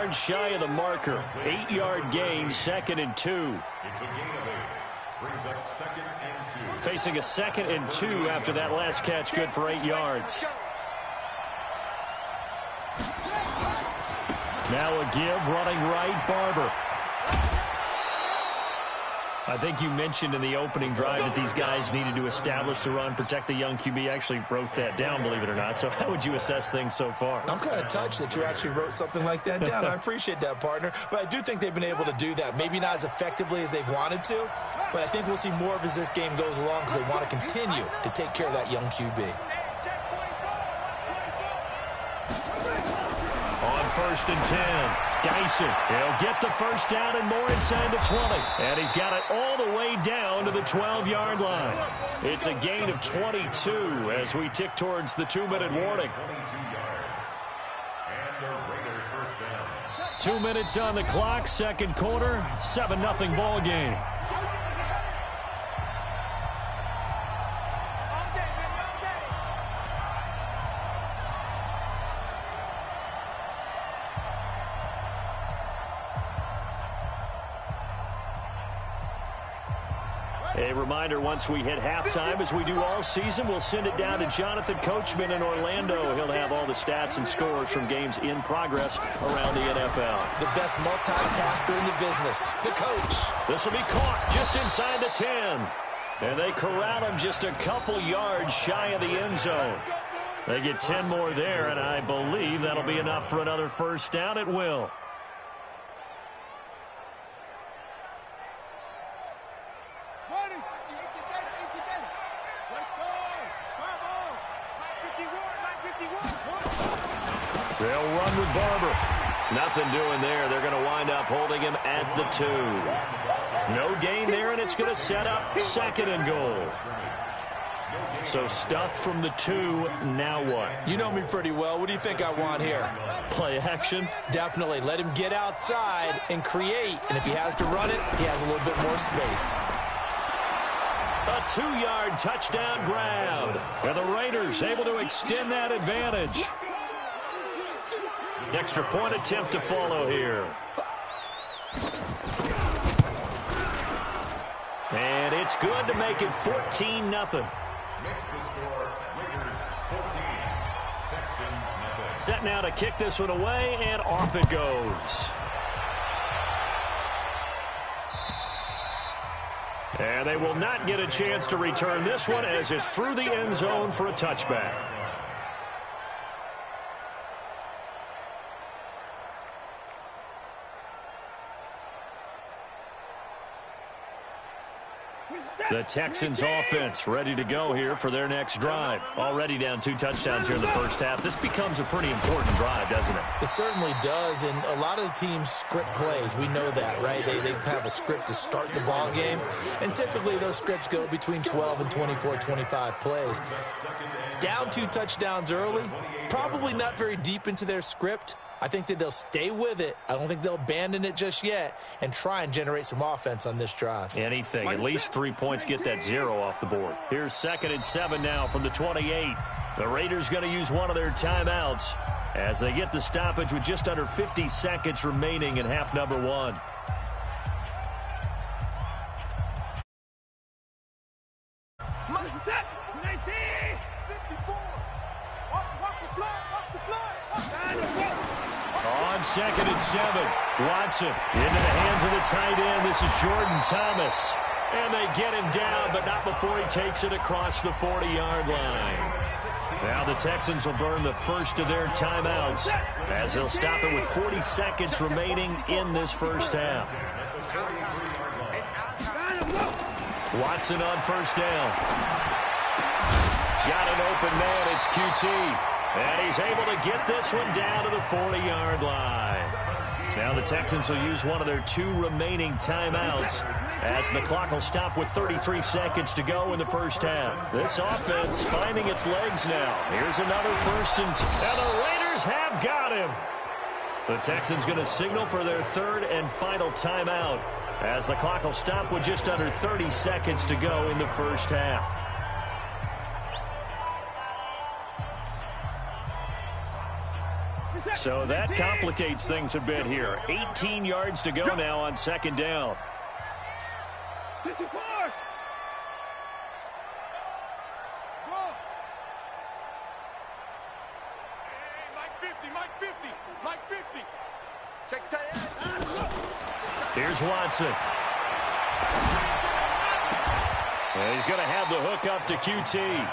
yards shy of the marker. 8-yard gain, 2nd and 2. It's a gain of 8. Brings up 2nd and 2. Facing a 2nd and 2 after that last catch, good for 8 yards. Now a give, running right, Barber. I think you mentioned in the opening drive that these guys needed to establish the run, protect the young QB. Actually wrote that down, believe it or not. So how would you assess things so far? I'm kind of touched that you actually wrote something like that down. I appreciate that, partner. But I do think they've been able to do that. Maybe not as effectively as they've wanted to, but I think we'll see more of as this game goes along because they want to continue to take care of that young QB. On 1st and 10, Dyson. He'll get the first down and more inside the 20. And he's got it all the way down to the 12-yard line. It's a gain of 22 as we tick towards the 2-minute warning. 2 minutes on the clock, 2nd quarter, 7-0 ball game. A reminder, once we hit halftime, as we do all season, we'll send it down to Jonathan Coachman in Orlando. He'll have all the stats and scores from games in progress around the NFL. The best multitasker in the business, the coach. This will be caught just inside the 10. And they corral him just a couple yards shy of the end zone. They get 10 more there, and I believe that'll be enough for another first down. It will. They'll run with Barber. Nothing doing there. They're going to wind up holding him at the 2. No gain there, and it's going to set up 2nd and goal. So stuffed from the 2. Now what? You know me pretty well. What do you think I want here? Play action? Definitely. Let him get outside and create. And if he has to run it, he has a little bit more space. A 2-yard touchdown grab. And the Raiders able to extend that advantage. Extra point attempt to follow here. And it's good to make it 14-0. Next to score, Raiders 14, Texans nothing. Set now to kick this one away, and off it goes. And they will not get a chance to return this one as it's through the end zone for a touchback. The Texans offense ready to go here for their next drive. Already down 2 touchdowns here in the first half. This becomes a pretty important drive, doesn't it? It certainly does, and a lot of the teams script plays. We know that, right? They have a script to start the ball game, and typically those scripts go between 12 and 24, 25 plays. Down 2 touchdowns early, probably not very deep into their script. I think that they'll stay with it. I don't think they'll abandon it just yet and try and generate some offense on this drive. Anything. At least 3 points, get that 0 off the board. Here's 2nd and 7 now from the 28. The Raiders going to use one of their timeouts as they get the stoppage with just under 50 seconds remaining in half number 1. On 2nd and 7, Watson into the hands of the tight end. This is Jordan Thomas. And they get him down, but not before he takes it across the 40-yard line. Now the Texans will burn the first of their timeouts as they'll stop it with 40 seconds remaining in this first half. Watson on first down. Got an open man. It's QT. And he's able to get this one down to the 40-yard line. Now the Texans will use one of their 2 remaining timeouts as the clock will stop with 33 seconds to go in the first half. This offense finding its legs now. Here's another first and the Raiders have got him. The Texans going to signal for their 3rd and final timeout as the clock will stop with just under 30 seconds to go in the first half. So that complicates things a bit here. 18 yards to go now on second down. 54. Mike 50. Check tight end. Here's Watson. And he's going to have the hook up to QT.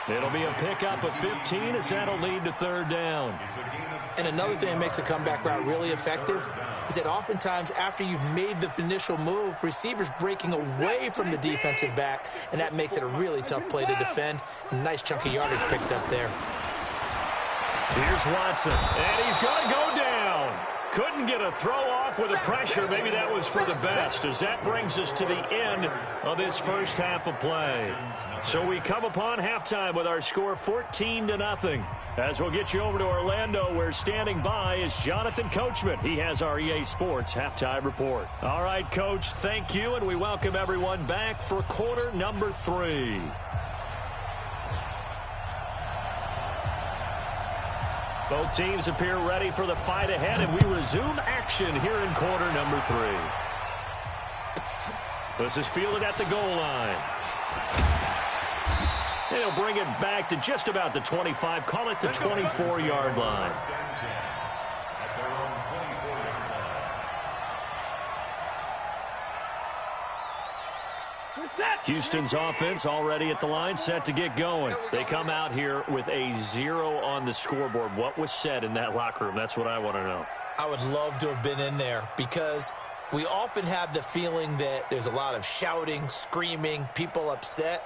It'll be a pickup of 15 as that'll lead to third down. And another thing that makes a comeback route really effective is that oftentimes after you've made the initial move, receivers breaking away from the defensive back, and that makes it a really tough play to defend. A nice chunk of yardage picked up there. Here's Watson, and he's going to go down. Couldn't get a throw off with the pressure. Maybe that was for the best, as that brings us to the end of this first half of play. So we come upon halftime with our score 14-0. As we'll get you over to Orlando, where standing by is Jonathan Coachman. He has our EA Sports halftime report. All right, Coach, thank you, and we welcome everyone back for quarter number 3. Both teams appear ready for the fight ahead, and we resume action here in quarter number 3. This is fielded at the goal line. They'll bring it back to just about the 25, call it the 24-yard line. Houston's offense already at the line, set to get going. They come out here with a 0 on the scoreboard. What was said in that locker room? That's what I want to know. I would love to have been in there, because we often have the feeling that there's a lot of shouting, screaming, people upset.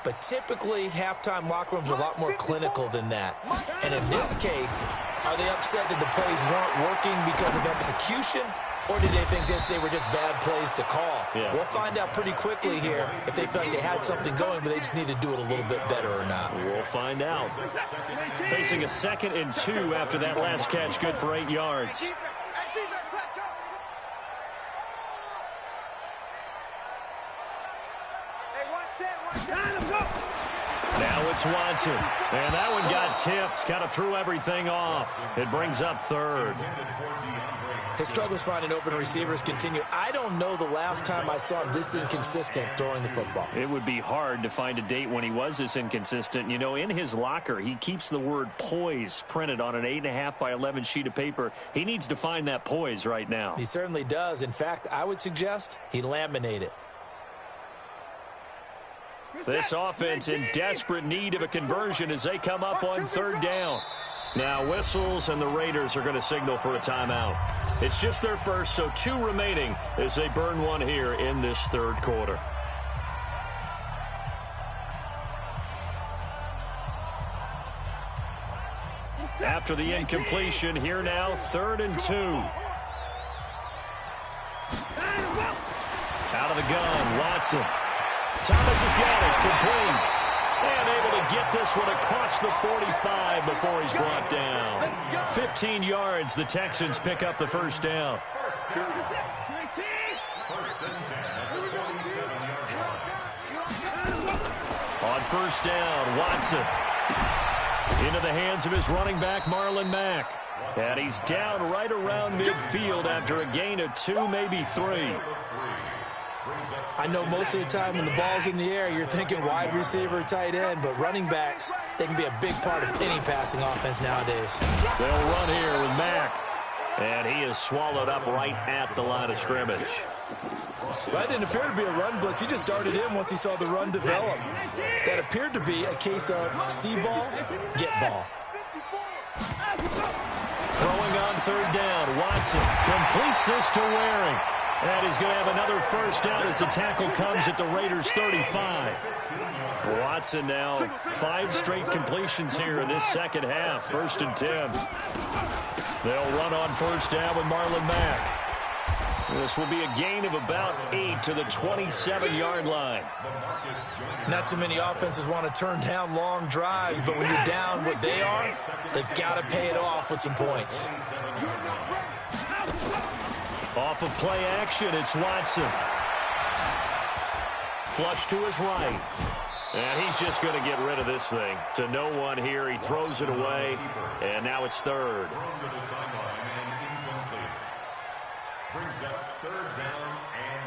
But typically, halftime locker rooms are a lot more clinical than that. And in this case, are they upset that the plays weren't working because of execution? Or did they think they were just bad plays to call? Yeah. We'll find out pretty quickly here if they felt like they had something going, but they just need to do it a little bit better or not. We'll find out. Facing a 2nd and 2 after that last catch, good for 8 yards. Now it's Watson. And that one got tipped. Kind of threw everything off. It brings up third. His struggles finding open receivers continue. I don't know the last time I saw him this inconsistent throwing the football. It would be hard to find a date when he was this inconsistent. You know, in his locker, he keeps the word poise printed on an 8.5 by 11 sheet of paper. He needs to find that poise right now. He certainly does. In fact, I would suggest he laminate it. This offense in desperate need of a conversion as they come up on third down. Now whistles, and the Raiders are going to signal for a timeout. It's just their first, so 2 remaining as they burn one here in this third quarter. After the incompletion, here now, 3rd and 2. Out of the gun, Watson. Thomas has got it, complete. And able to get this one across the 45 before he's brought down. 15 yards, the Texans pick up the first down. On first down, Watson. Into the hands of his running back, Marlon Mack. And he's down right around midfield after a gain of 2, maybe 3. I know most of the time when the ball's in the air, you're thinking wide receiver, tight end, but running backs, they can be a big part of any passing offense nowadays. They'll run here with Mack. And he is swallowed up right at the line of scrimmage. Well, that didn't appear to be a run blitz. He just darted in once he saw the run develop. That appeared to be a case of see ball, get ball. Throwing on third down, Watson completes this to Waring. And he's going to have another first down as the tackle comes at the Raiders' 35. Watson now 5 straight completions here in this second half. 1st and 10. They'll run on first down with Marlon Mack. This will be a gain of about 8 to the 27-yard line. Not too many offenses want to turn down long drives, but when you're down what they are, they've got to pay it off with some points. Off of play action, it's Watson. Flush to his right. And he's just going to get rid of this thing. To no one here. He throws it away, and now it's third. Brings up third down and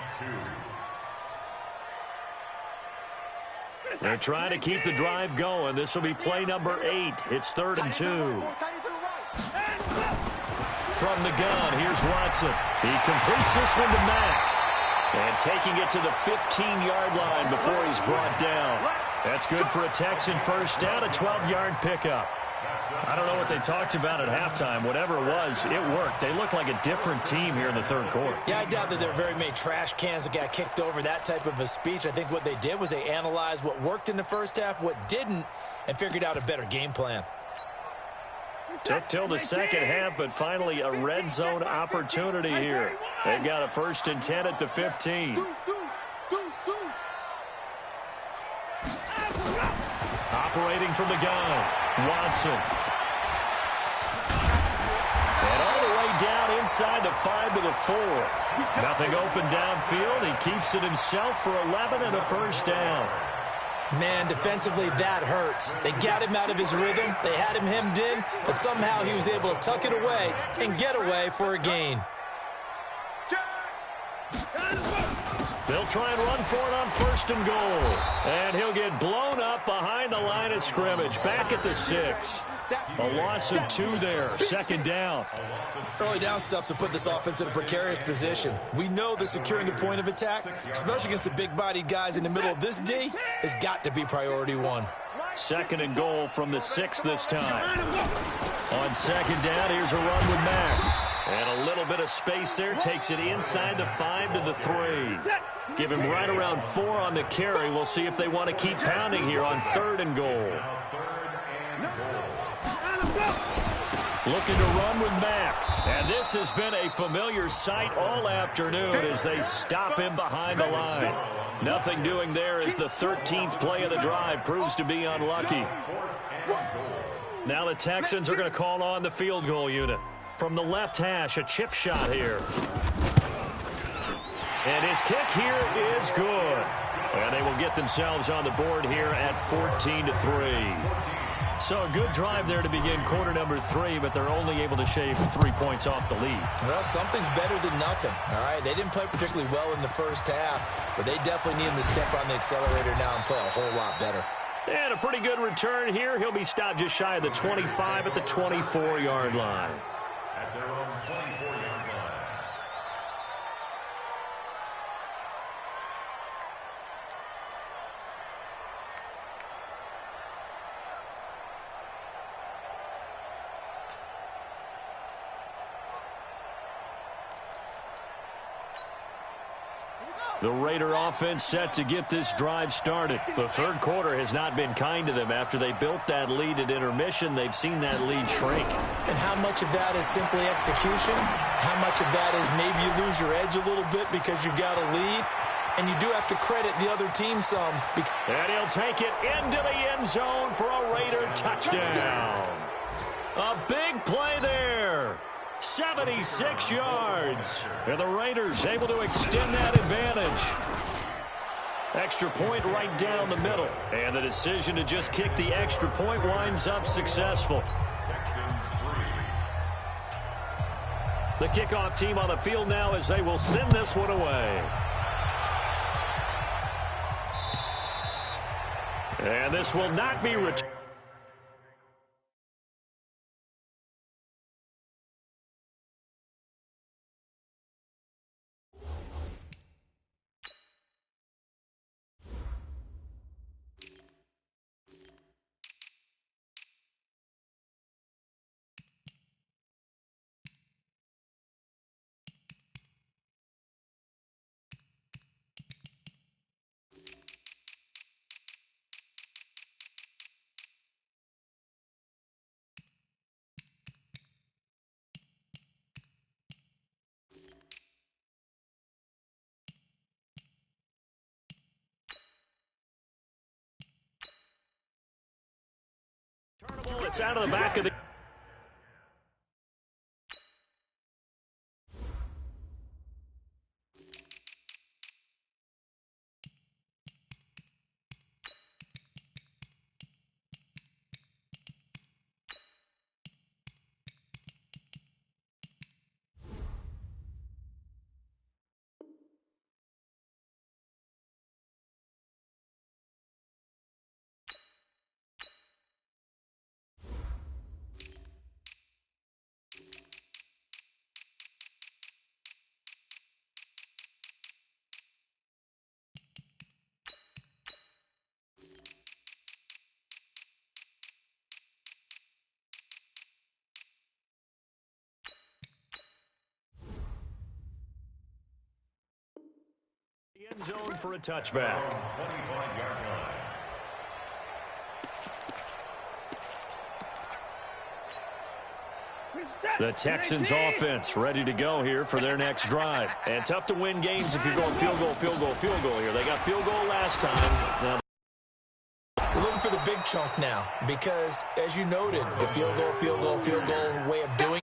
2. They're trying to keep the drive going. This will be play number 8. It's 3rd and 2. From the gun, here's Watson. He completes this one to Mack. And taking it to the 15-yard line before he's brought down. That's good for a Texan first down, a 12-yard pickup. I don't know what they talked about at halftime. Whatever it was, it worked. They look like a different team here in the third quarter. Yeah, I doubt that there are very many trash cans that got kicked over, that type of a speech. I think what they did was they analyzed what worked in the first half, what didn't, and figured out a better game plan. Took till the second half, but finally a red zone opportunity here. They've got a 1st and 10 at the 15. Operating from the gun, Watson. And all the way down inside the 5 to the 4. Nothing open downfield. He keeps it himself for 11 and a first down. Man, defensively, that hurts. They got him out of his rhythm. They had him hemmed in, but somehow he was able to tuck it away and get away for a gain. They'll try and run for it on 1st and goal. And he'll get blown up behind the line of scrimmage. Back at the 6. A loss of 2 there. 2nd down. Early down stuff's to put this offense in a precarious position. We know that securing the point of attack, especially against the big-bodied guys in the middle of this D, has got to be priority 1. 2nd and goal from the 6 this time. On 2nd down, here's a run with Mack. And a little bit of space there. Takes it inside the 5 to the 3. Give him right around 4 on the carry. We'll see if they want to keep pounding here on 3rd and goal. Looking to run with Mack. And this has been a familiar sight all afternoon as they stop him behind the line. Nothing doing there as the 13th play of the drive proves to be unlucky. Now the Texans are going to call on the field goal unit. From the left hash, a chip shot here. And his kick here is good. And they will get themselves on the board here at 14-3. So a good drive there to begin quarter number 3, but they're only able to shave 3 points off the lead. Well, something's better than nothing, all right? They didn't play particularly well in the first half, but they definitely need him to step on the accelerator now and play a whole lot better. And a pretty good return here. He'll be stopped just shy of the 25 at the 24-yard line. At their own 24-yard line. The Raider offense set to get this drive started. The third quarter has not been kind to them. After they built that lead at intermission, they've seen that lead shrink. And how much of that is simply execution? How much of that is maybe you lose your edge a little bit because you've got a lead? And you do have to credit the other team some. And he'll take it into the end zone for a Raider touchdown. A big play there. 76 yards. And the Raiders able to extend that advantage. Extra point right down the middle. And the decision to just kick the extra point winds up successful. The kickoff team on the field now as they will send this one away. And this will not be returned. It's out of the back of the... End zone for a touchback. The Texans offense ready to go here for their next drive. And tough to win games if you're going field goal, field goal, field goal here. They got field goal last time. Now We're looking for the big chunk now because, as you noted, the field goal way of doing